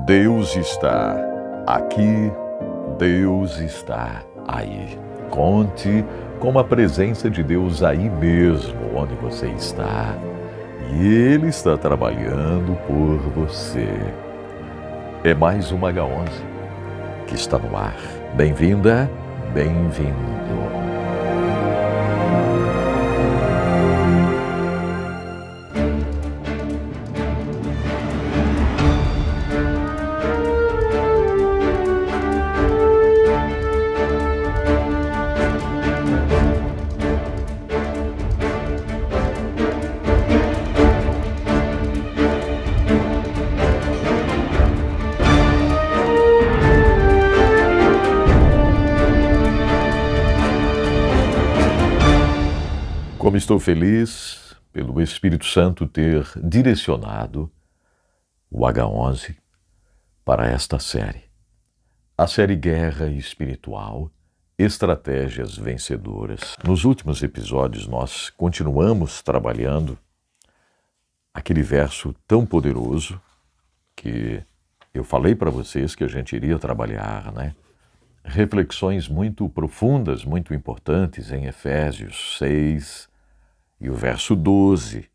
Deus está aqui, Deus está aí. Conte com a presença de Deus aí mesmo, onde você está. E Ele está trabalhando por você. É mais uma H11 que está no ar. Bem-vinda, bem-vindo. Como estou feliz pelo Espírito Santo ter direcionado o H11 para esta série. A série Guerra Espiritual, Estratégias Vencedoras. Nos últimos episódios nós continuamos trabalhando aquele verso tão poderoso que eu falei para vocês que a gente iria trabalhar, né? Reflexões muito profundas, muito importantes em Efésios 6, e o verso 12.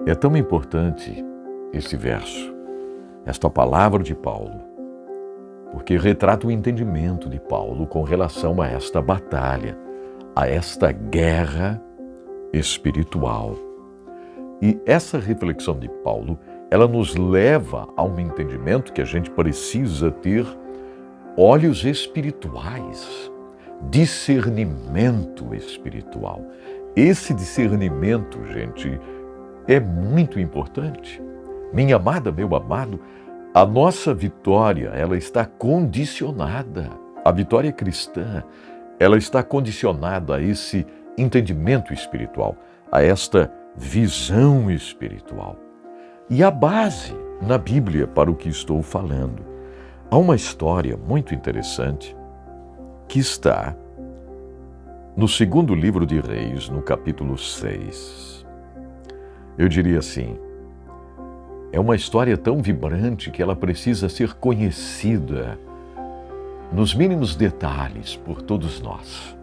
É tão importante esse verso, esta palavra de Paulo, porque retrata o entendimento de Paulo com relação a esta batalha, a esta guerra espiritual. E essa reflexão de Paulo, ela nos leva a um entendimento que a gente precisa ter olhos espirituais, discernimento espiritual. Esse discernimento, gente, é muito importante. Minha amada, meu amado, a nossa vitória, ela está condicionada. A vitória cristã, ela está condicionada a esse entendimento espiritual, a esta visão espiritual. E a base na Bíblia para o que estou falando. Há uma história muito interessante que está no segundo livro de Reis, no capítulo 6. Eu diria assim, é uma história tão vibrante que ela precisa ser conhecida nos mínimos detalhes por todos nós.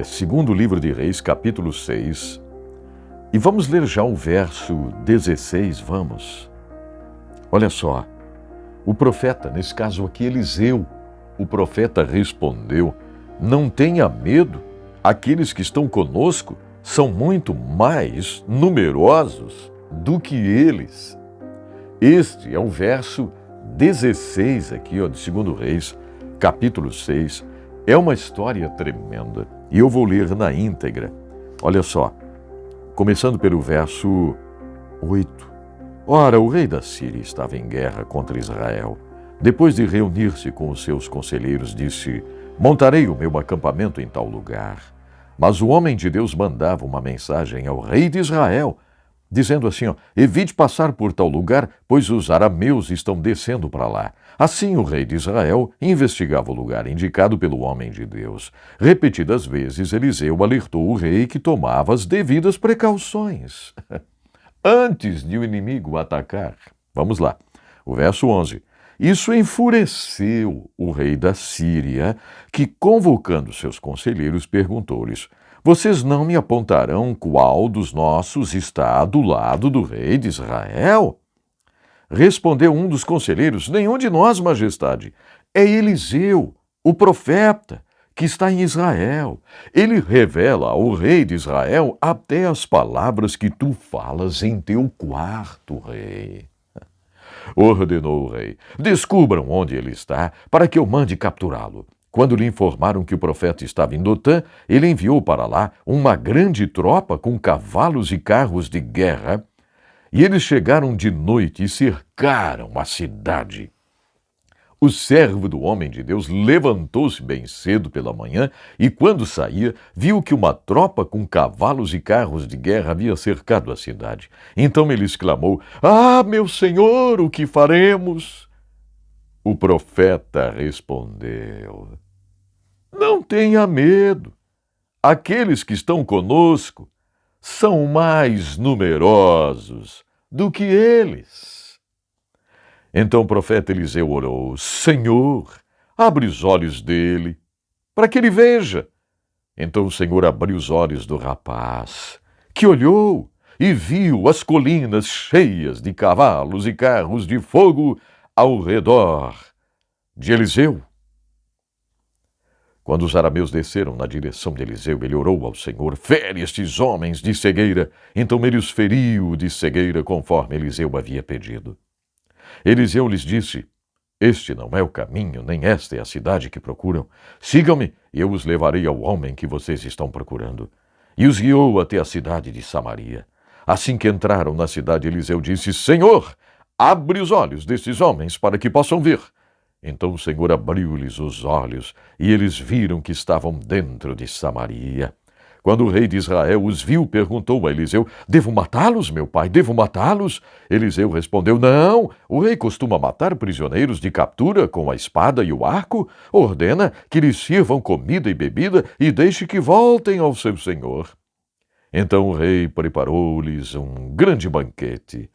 Segundo livro de Reis, capítulo 6, e vamos ler já o verso 16, vamos. Olha só, o profeta, nesse caso aqui Eliseu, o profeta respondeu: não tenha medo, aqueles que estão conosco são muito mais numerosos do que eles. Este é o verso 16 aqui, de 2 Reis, capítulo 6. É uma história tremenda e eu vou ler na íntegra. Olha só, começando pelo verso 8. Ora, o rei da Síria estava em guerra contra Israel. Depois de reunir-se com os seus conselheiros, disse: montarei o meu acampamento em tal lugar. Mas o homem de Deus mandava uma mensagem ao rei de Israel, dizendo assim: evite passar por tal lugar, pois os arameus estão descendo para lá. Assim o rei de Israel investigava o lugar indicado pelo homem de Deus. Repetidas vezes Eliseu alertou o rei que tomava as devidas precauções antes de o inimigo atacar. Vamos lá, o verso 11. Isso enfureceu o rei da Síria, que, convocando seus conselheiros, perguntou-lhes: vocês não me apontarão qual dos nossos está do lado do rei de Israel? Respondeu um dos conselheiros: nenhum de nós, majestade. É Eliseu, o profeta, que está em Israel. Ele revela ao rei de Israel até as palavras que tu falas em teu quarto, rei. Ordenou o rei: descubram onde ele está, para que eu mande capturá-lo. Quando lhe informaram que o profeta estava em Dotã, ele enviou para lá uma grande tropa com cavalos e carros de guerra, e eles chegaram de noite e cercaram a cidade. O servo do homem de Deus levantou-se bem cedo pela manhã e, quando saía, viu que uma tropa com cavalos e carros de guerra havia cercado a cidade. Então ele exclamou: ah, meu senhor, o que faremos? O profeta respondeu: não tenha medo. Aqueles que estão conosco são mais numerosos do que eles. Então o profeta Eliseu orou: Senhor, abre os olhos dele, para que ele veja. Então o Senhor abriu os olhos do rapaz, que olhou e viu as colinas cheias de cavalos e carros de fogo ao redor de Eliseu. Quando os arameus desceram na direção de Eliseu, ele orou ao Senhor: fere estes homens de cegueira. Então ele os feriu de cegueira, conforme Eliseu havia pedido. Eliseu lhes disse: este não é o caminho, nem esta é a cidade que procuram. Sigam-me, e eu os levarei ao homem que vocês estão procurando. E os guiou até a cidade de Samaria. Assim que entraram na cidade, Eliseu disse: Senhor, abre os olhos destes homens para que possam ver. Então o Senhor abriu-lhes os olhos, e eles viram que estavam dentro de Samaria. Quando o rei de Israel os viu, perguntou a Eliseu: devo matá-los, meu pai? Devo matá-los? Eliseu respondeu: não, o rei costuma matar prisioneiros de captura com a espada e o arco. Ordena que lhes sirvam comida e bebida e deixe que voltem ao seu senhor. Então o rei preparou-lhes um grande banquete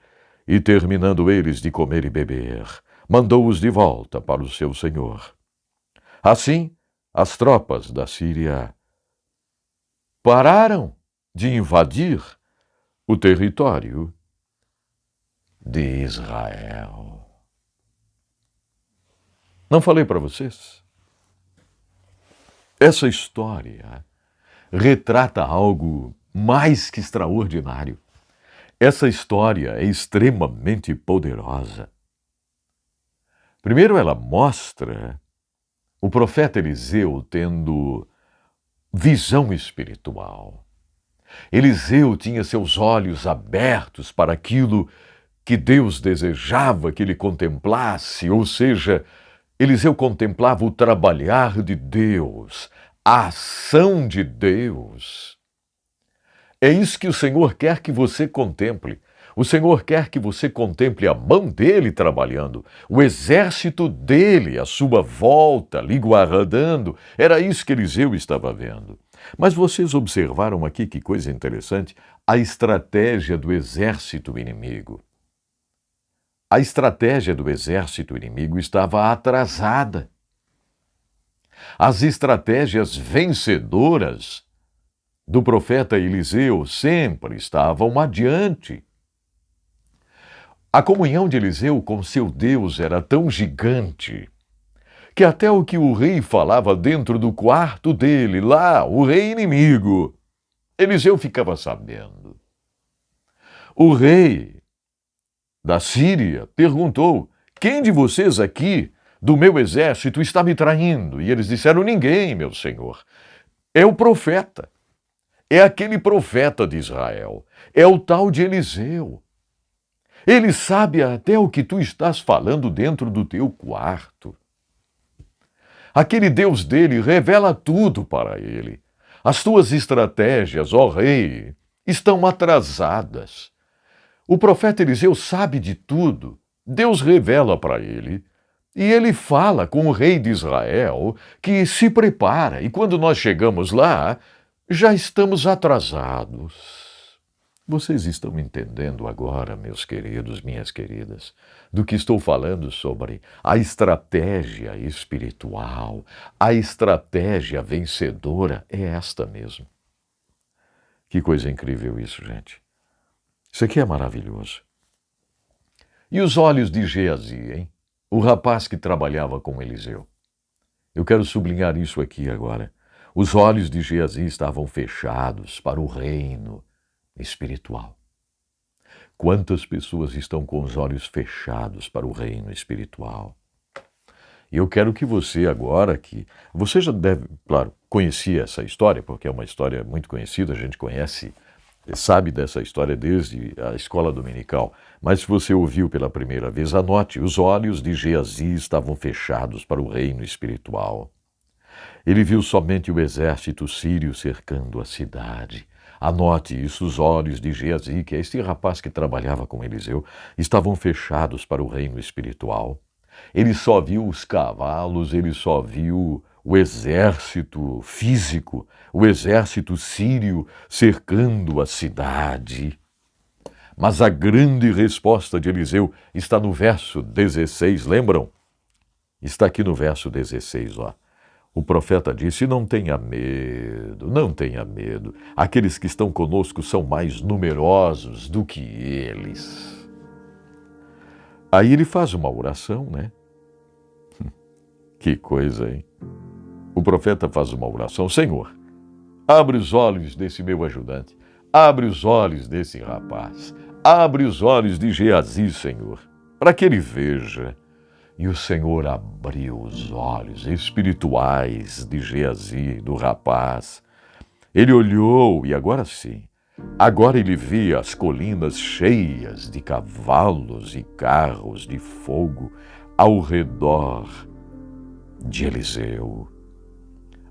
e, terminando eles de comer e beber, mandou-os de volta para o seu senhor. Assim, as tropas da Síria pararam de invadir o território de Israel. Não falei para vocês? Essa história retrata algo mais que extraordinário. Essa história é extremamente poderosa. Primeiro, ela mostra o profeta Eliseu tendo visão espiritual. Eliseu tinha seus olhos abertos para aquilo que Deus desejava que ele contemplasse, ou seja, Eliseu contemplava o trabalhar de Deus, a ação de Deus. É isso que o Senhor quer que você contemple. O Senhor quer que você contemple a mão dele trabalhando, o exército dele à sua volta, lhe guardando. Era isso que Eliseu estava vendo. Mas vocês observaram aqui que coisa interessante? A estratégia do exército inimigo. A estratégia do exército inimigo estava atrasada. As estratégias vencedoras do profeta Eliseu sempre estavam adiante. A comunhão de Eliseu com seu Deus era tão gigante que até o que o rei falava dentro do quarto dele, lá, o rei inimigo, Eliseu ficava sabendo. O rei da Síria perguntou: quem de vocês aqui do meu exército está me traindo? E eles disseram: ninguém, meu senhor. É o profeta. É aquele profeta de Israel. É o tal de Eliseu. Ele sabe até o que tu estás falando dentro do teu quarto. Aquele Deus dele revela tudo para ele. As tuas estratégias, ó rei, estão atrasadas. O profeta Eliseu sabe de tudo. Deus revela para ele. E ele fala com o rei de Israel que se prepara. E quando nós chegamos lá, já estamos atrasados. Vocês estão entendendo agora, meus queridos, minhas queridas, do que estou falando sobre a estratégia espiritual, a estratégia vencedora é esta mesmo. Que coisa incrível isso, gente. Isso aqui é maravilhoso. E os olhos de Geazi, hein? O rapaz que trabalhava com Eliseu. Eu quero sublinhar isso aqui agora. Os olhos de Geazi estavam fechados para o reino espiritual. Quantas pessoas estão com os olhos fechados para o reino espiritual? E eu quero que você agora, que você já deve, claro, conhecer essa história, porque é uma história muito conhecida, a gente conhece, sabe dessa história desde a escola dominical, mas se você ouviu pela primeira vez, anote, os olhos de Geazi estavam fechados para o reino espiritual. Ele viu somente o exército sírio cercando a cidade. Anote isso, os olhos de Geazi, que é este rapaz que trabalhava com Eliseu, estavam fechados para o reino espiritual. Ele só viu os cavalos, ele só viu o exército físico, o exército sírio cercando a cidade. Mas a grande resposta de Eliseu está no verso 16, lembram? Está aqui no verso 16, ó. O profeta disse: não tenha medo, não tenha medo. Aqueles que estão conosco são mais numerosos do que eles. Aí ele faz uma oração, né? Que coisa, hein? O profeta faz uma oração: Senhor, abre os olhos desse meu ajudante, abre os olhos desse rapaz, abre os olhos de Geazi, Senhor, para que ele veja. E o Senhor abriu os olhos espirituais de Geazi, do rapaz. Ele olhou e agora sim, agora ele via as colinas cheias de cavalos e carros de fogo ao redor de Eliseu.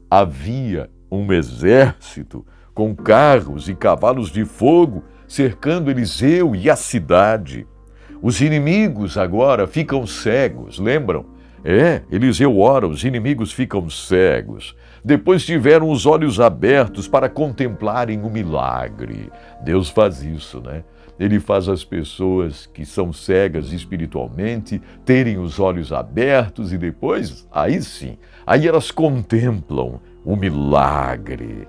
Havia um exército com carros e cavalos de fogo cercando Eliseu e a cidade. Os inimigos agora ficam cegos, lembram? Eliseu ora, os inimigos ficam cegos. Depois tiveram os olhos abertos para contemplarem o milagre. Deus faz isso, né? Ele faz as pessoas que são cegas espiritualmente terem os olhos abertos e depois, aí sim, aí elas contemplam o milagre.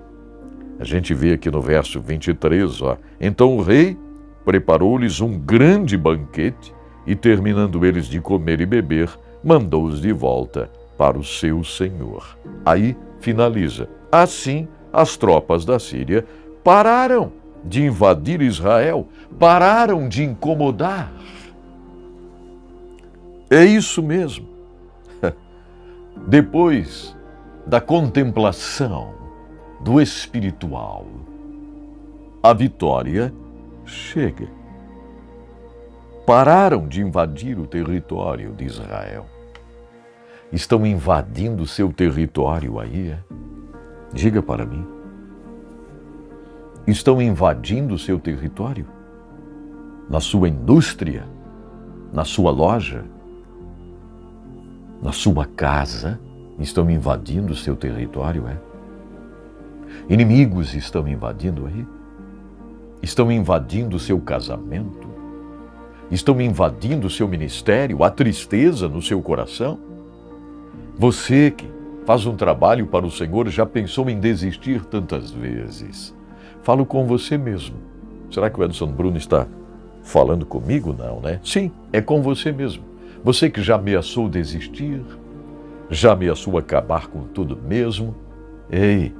A gente vê aqui no verso 23, ó. Então o rei preparou-lhes um grande banquete e, terminando eles de comer e beber, mandou-os de volta para o seu senhor. Aí finaliza: assim as tropas da Síria pararam de invadir Israel, pararam de incomodar. É isso mesmo. Depois da contemplação do espiritual, a vitória chega. Pararam de invadir o território de Israel. Estão invadindo o seu território aí, é? Diga para mim. Estão invadindo o seu território? Na sua indústria? Na sua loja? Na sua casa? Estão invadindo o seu território, é? Inimigos estão invadindo aí? Estão invadindo o seu casamento? Estão invadindo o seu ministério? A tristeza no seu coração? Você que faz um trabalho para o Senhor já pensou em desistir tantas vezes? Falo com você mesmo. Será que o Edson Bruno está falando comigo? Não, né? Sim, é com você mesmo. Você que já ameaçou desistir, já ameaçou acabar com tudo mesmo. Ei,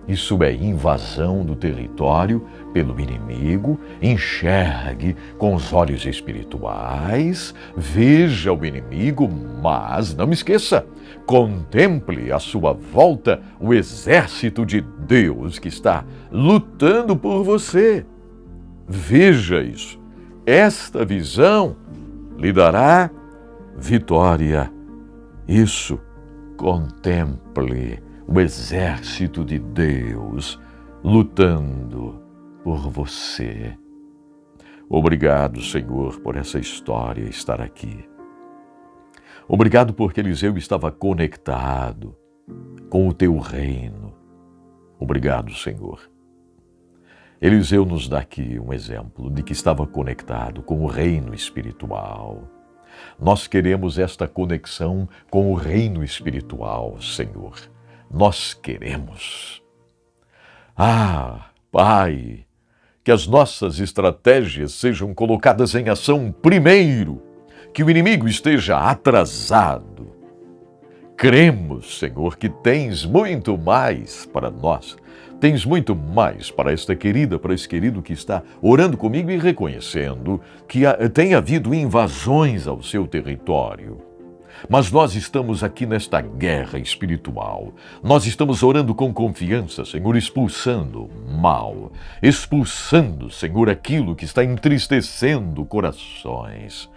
isso é invasão do território pelo inimigo. Enxergue com os olhos espirituais, veja o inimigo, mas não esqueça, contemple à sua volta o exército de Deus que está lutando por você. Veja isso. Esta visão lhe dará vitória. Isso, contemple o exército de Deus lutando por você. Obrigado, Senhor, por essa história estar aqui. Obrigado porque Eliseu estava conectado com o teu reino. Obrigado, Senhor. Eliseu nos dá aqui um exemplo de que estava conectado com o reino espiritual. Nós queremos esta conexão com o reino espiritual, Senhor. Nós queremos. Pai, que as nossas estratégias sejam colocadas em ação primeiro, que o inimigo esteja atrasado. Cremos, Senhor, que tens muito mais para nós. Tens muito mais para esta querida, para esse querido que está orando comigo e reconhecendo que tem havido invasões ao seu território. Mas nós estamos aqui nesta guerra espiritual. Nós estamos orando com confiança, Senhor, expulsando o mal, expulsando, Senhor, aquilo que está entristecendo corações.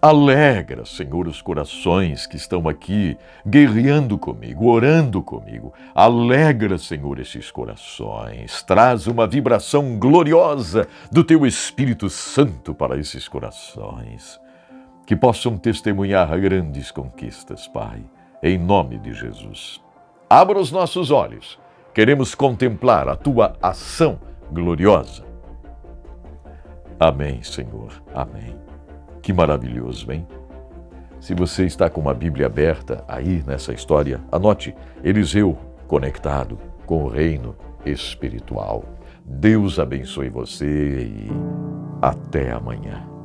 Alegra, Senhor, os corações que estão aqui guerreando comigo, orando comigo. Alegra, Senhor, esses corações. Traz uma vibração gloriosa do Teu Espírito Santo para esses corações, que possam testemunhar grandes conquistas, Pai, em nome de Jesus. Abra os nossos olhos. Queremos contemplar a Tua ação gloriosa. Amém, Senhor. Amém. Que maravilhoso, hein? Se você está com uma Bíblia aberta aí nessa história, anote Eliseu conectado com o reino espiritual. Deus abençoe você e até amanhã.